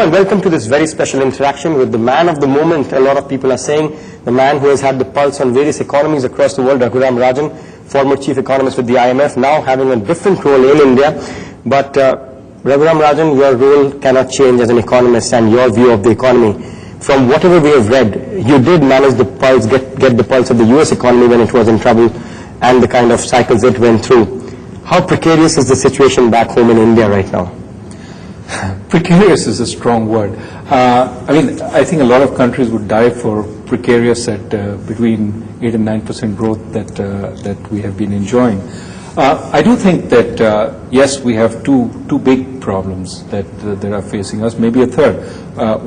Hello and welcome to this very special interaction with the man of the moment. A lot of people are saying the man who has had the pulse on various economies across the world, Raghuram Rajan, former chief economist with the IMF, now having a different role in India. But Raghuram Rajan, your role cannot change as an economist and your view of the economy. From whatever we have read, you did manage the pulse, get the pulse of the US economy when it was in trouble and the kind of cycles it went through. How precarious is the situation back home in India right now? Precarious is a strong word. I think a lot of countries would die for precarious at between 8 and 9% growth that we have been enjoying. I do think that yes, we have two big problems that are facing us, maybe a third.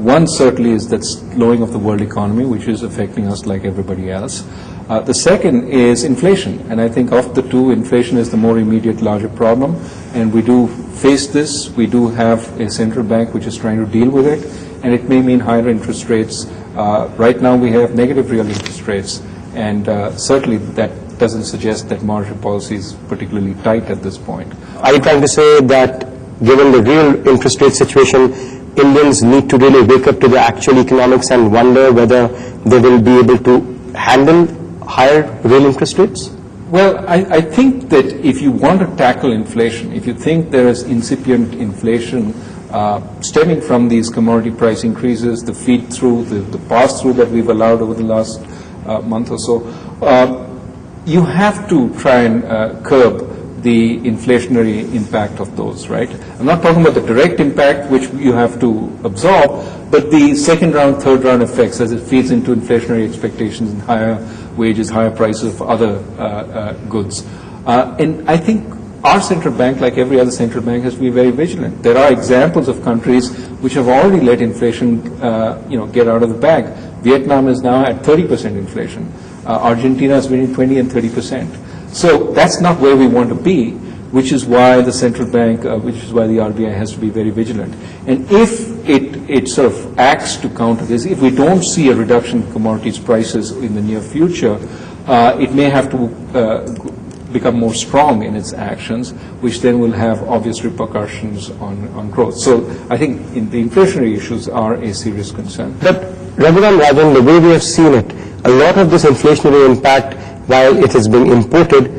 One certainly is that slowing of the world economy, which is affecting us like everybody else. The second is inflation, and I think of the two, inflation is the more immediate, larger problem, and we do face this. We do have a central bank which is trying to deal with it, and it may mean higher interest rates. Right now we have negative real interest rates, and certainly that doesn't suggest that monetary policy is particularly tight at this point. Are you trying to say that given the real interest rate situation, Indians need to really wake up to the actual economics and wonder whether they will be able to handle higher real interest rates? Well, I think that if you want to tackle inflation, if you think there is incipient inflation stemming from these commodity price increases, the feed-through, the pass-through that we've allowed over the last month or so, you have to try and curb the inflationary impact of those, right? I'm not talking about the direct impact which you have to absorb, but the second round, third round effects as it feeds into inflationary expectations and higher wages, higher prices of other goods. And I think our central bank, like every other central bank, has to be very vigilant. There are examples of countries which have already let inflation get out of the bag. Vietnam is now at 30% inflation. Argentina is between 20 and 30%. So that's not where we want to be, which is why the central bank, which is why the RBI has to be very vigilant. And if it sort of acts to counter this, if we don't see a reduction in commodities prices in the near future, it may have to become more strong in its actions, which then will have obvious repercussions on growth. So I think the inflationary issues are a serious concern. But Raghuram Rajan, the way we have seen it, a lot of this inflationary impact, while it is being imported,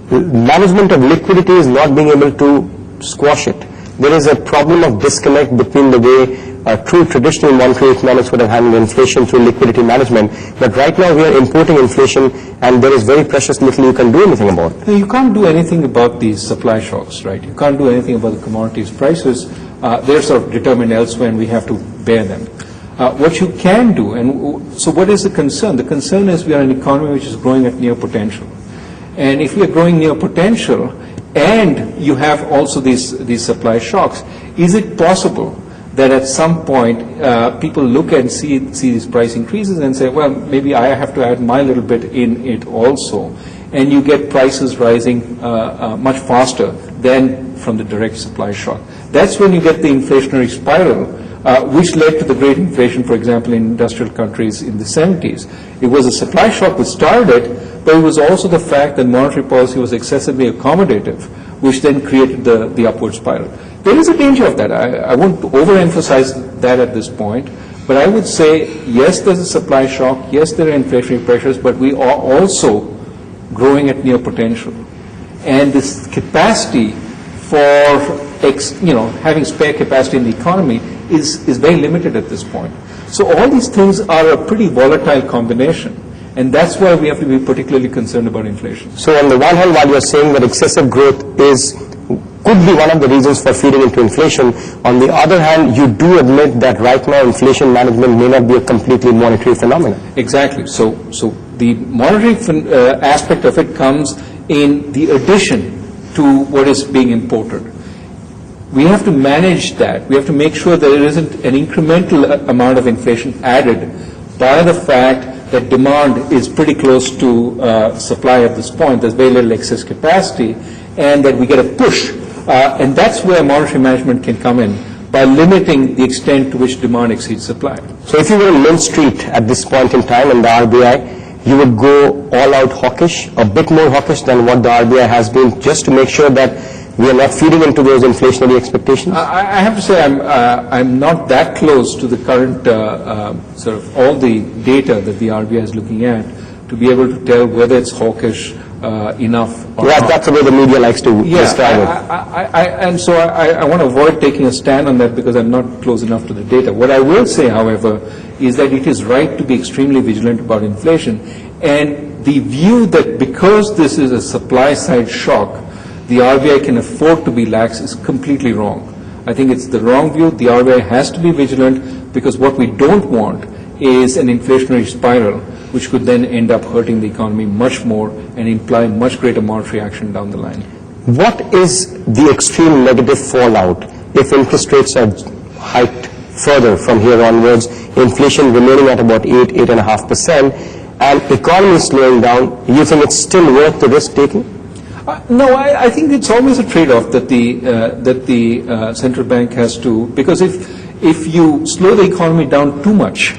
management of liquidity is not being able to squash it. There is a problem of disconnect between the way true traditional monetary economics would have handled inflation through liquidity management, but right now we are importing inflation and there is very precious little you can do anything about it. You can't do anything about these supply shocks, right? You can't do anything about the commodities prices. They're sort of determined elsewhere and we have to bear them. What you can do, and so what is the concern? The concern is we are an economy which is growing at near potential. And if we are growing near potential and you have also these supply shocks, is it possible that at some point people look and see these price increases and say, well, maybe I have to add my little bit in it also, and you get prices rising much faster than from the direct supply shock. That's when you get the inflationary spiral, which led to the great inflation, for example, in industrial countries in the 70s. It was a supply shock which started it, but it was also the fact that monetary policy was excessively accommodative, which then created the upward spiral. There is a danger of that. I won't overemphasize that at this point, but I would say, yes, there's a supply shock, yes, there are inflationary pressures, but we are also growing at near potential. And this capacity for having spare capacity in the economy is very limited at this point. So all these things are a pretty volatile combination, and that's why we have to be particularly concerned about inflation. So on the one hand, while you're saying that excessive growth could be one of the reasons for feeding into inflation, on the other hand, you do admit that right now inflation management may not be a completely monetary phenomenon. Exactly. So the monetary aspect of it comes in the addition to what is being imported. We have to manage that. We have to make sure that there isn't an incremental amount of inflation added by the fact that demand is pretty close to supply at this point. There's very little excess capacity, and that we get a push. And that's where monetary management can come in, by limiting the extent to which demand exceeds supply. So if you were in Main Street at this point in time in the RBI, you would go all out hawkish, a bit more hawkish than what the RBI has been, just to make sure that we are not feeding into those inflationary expectations? I have to say I'm not that close to the current sort of all the data that the RBI is looking at to be able to tell whether it's hawkish enough or not. That's the way the media likes to describe it. And so I want to avoid taking a stand on that because I'm not close enough to the data. What I will say, however, is that it is right to be extremely vigilant about inflation. And the view that because this is a supply-side shock, the RBI can afford to be lax is completely wrong. I think it's the wrong view. The RBI has to be vigilant because what we don't want is an inflationary spiral, which could then end up hurting the economy much more and imply much greater monetary action down the line. What is the extreme negative fallout if interest rates are hiked further from here onwards, inflation remaining at about 8.5%, and economy slowing down? You think it's still worth the risk taking? No, I think it's always a trade-off that the central bank has to, because if you slow the economy down too much,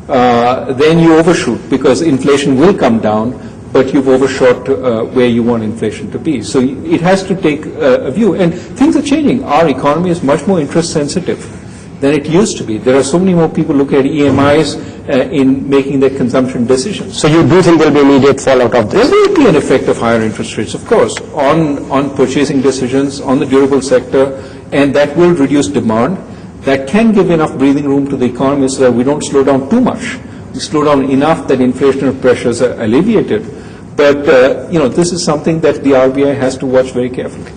then you overshoot because inflation will come down, but you've overshot where you want inflation to be. So it has to take a view. And things are changing. Our economy is much more interest sensitive than it used to be. There are so many more people looking at EMIs in making their consumption decisions. So you do think there will be immediate fallout of this? There will be an effect of higher interest rates, of course, on purchasing decisions, on the durable sector, and that will reduce demand. That can give enough breathing room to the economy so that we don't slow down too much. We slow down enough that inflationary pressures are alleviated. But, this is something that the RBI has to watch very carefully.